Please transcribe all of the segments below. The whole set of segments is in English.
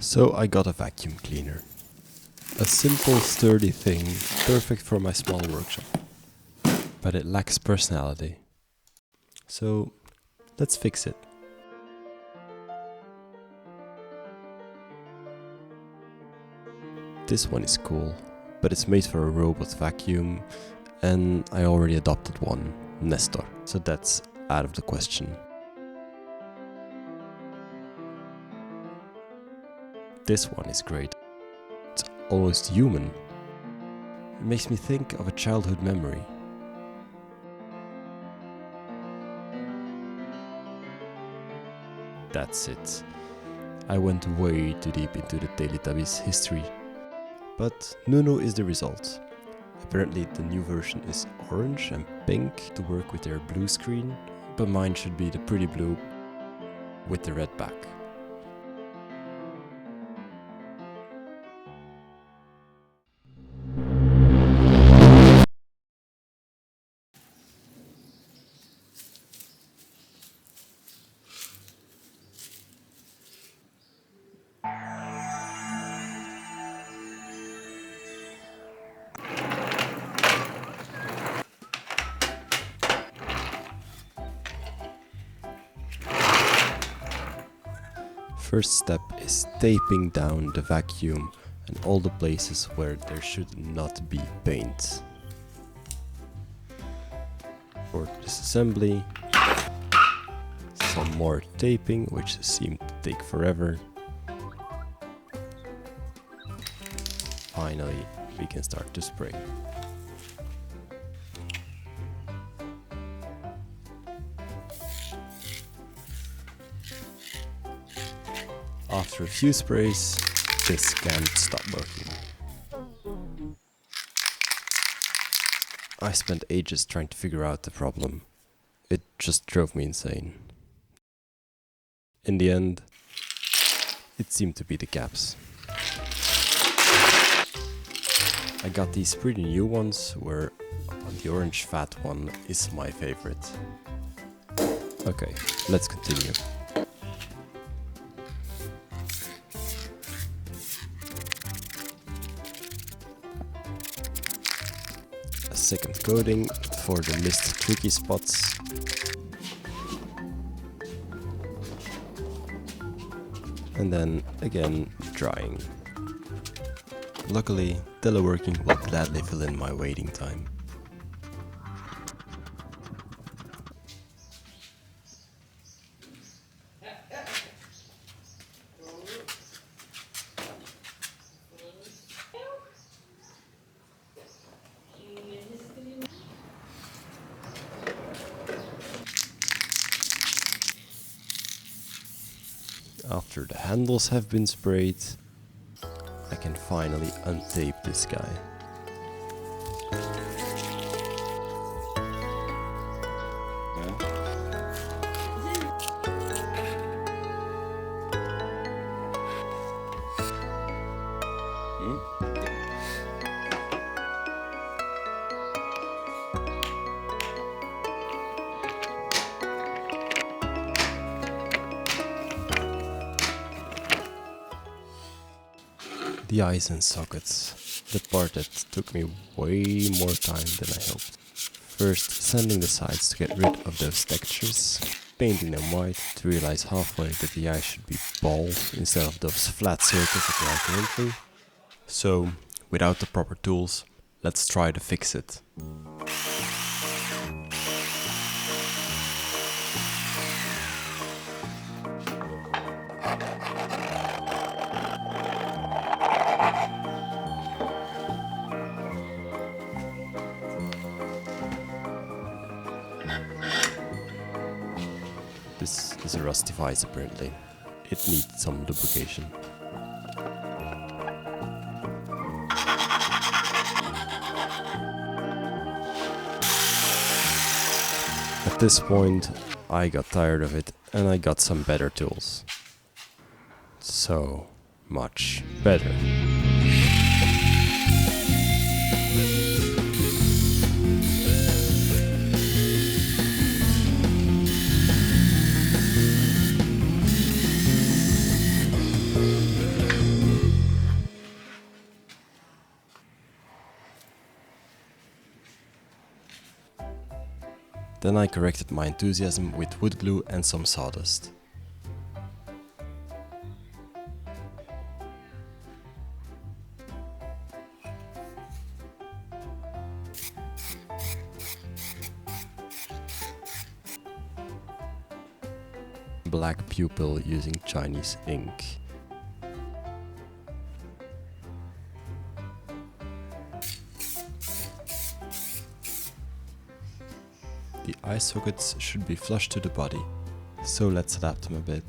So I got a vacuum cleaner. A simple, sturdy thing, perfect for my small workshop. But it lacks personality. So let's fix it. This one is cool, but it's made for a robot vacuum, and I already adopted one, Nestor, so that's out of the question. This one is great. It's almost human. It makes me think of a childhood memory. That's it. I went way too deep into the Teletubbies history. But NooNoo is the result. Apparently the new version is orange and pink to work with their blue screen, but mine should be the pretty blue with the red back. First step is taping down the vacuum and all the places where there should not be paint. For disassembly, some more taping, which seemed to take forever. Finally, we can start to spray. After a few sprays, this can't stop working. I spent ages trying to figure out the problem. It just drove me insane. In the end, it seemed to be the caps. I got these pretty new ones, where the orange fat one is my favorite. Okay, let's continue. A second coating for the missed tricky spots. And then again drying. Luckily, teleworking will gladly fill in my waiting time. After the handles have been sprayed, I can finally untape this guy. The eyes and sockets, the part that took me way more time than I hoped. First sanding the sides to get rid of those textures, painting them white to realize halfway that the eye should be bald instead of those flat circles that they are currently. So, without the proper tools, let's try to fix it. This is a rusty vise apparently. It needs some lubrication. At this point, I got tired of it and I got some better tools. So much better. Then I corrected my enthusiasm with wood glue and some sawdust. Black pupil using Chinese ink. The eye sockets should be flush to the body, so let's adapt them a bit.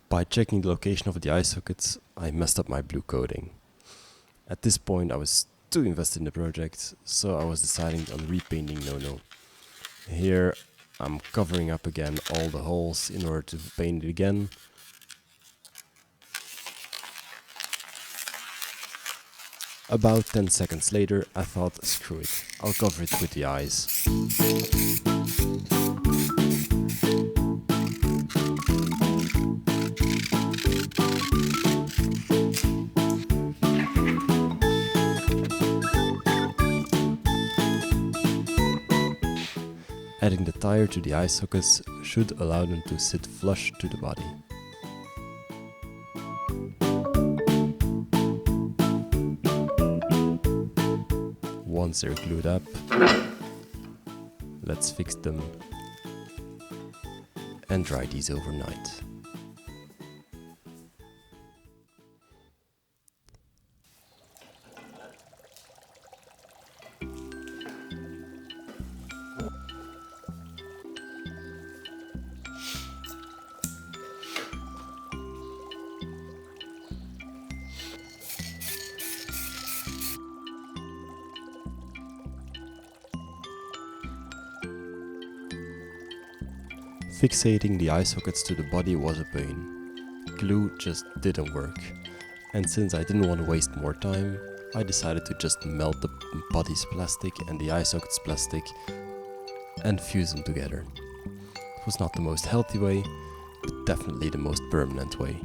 By checking the location of the eye sockets, I messed up my blue coating. At this point I was too invested in the project, so I was deciding on repainting NooNoo. Here I'm covering up again all the holes in order to paint it again. About 10 seconds later I thought, screw it, I'll cover it with the eyes. Adding the tire to the eye sockets should allow them to sit flush to the body. Once they're glued up, let's fix them and dry these overnight. Fixating the eye sockets to the body was a pain. Glue just didn't work, and since I didn't want to waste more time, I decided to just melt the body's plastic and the eye sockets plastic and fuse them together. It was not the most healthy way, but definitely the most permanent way.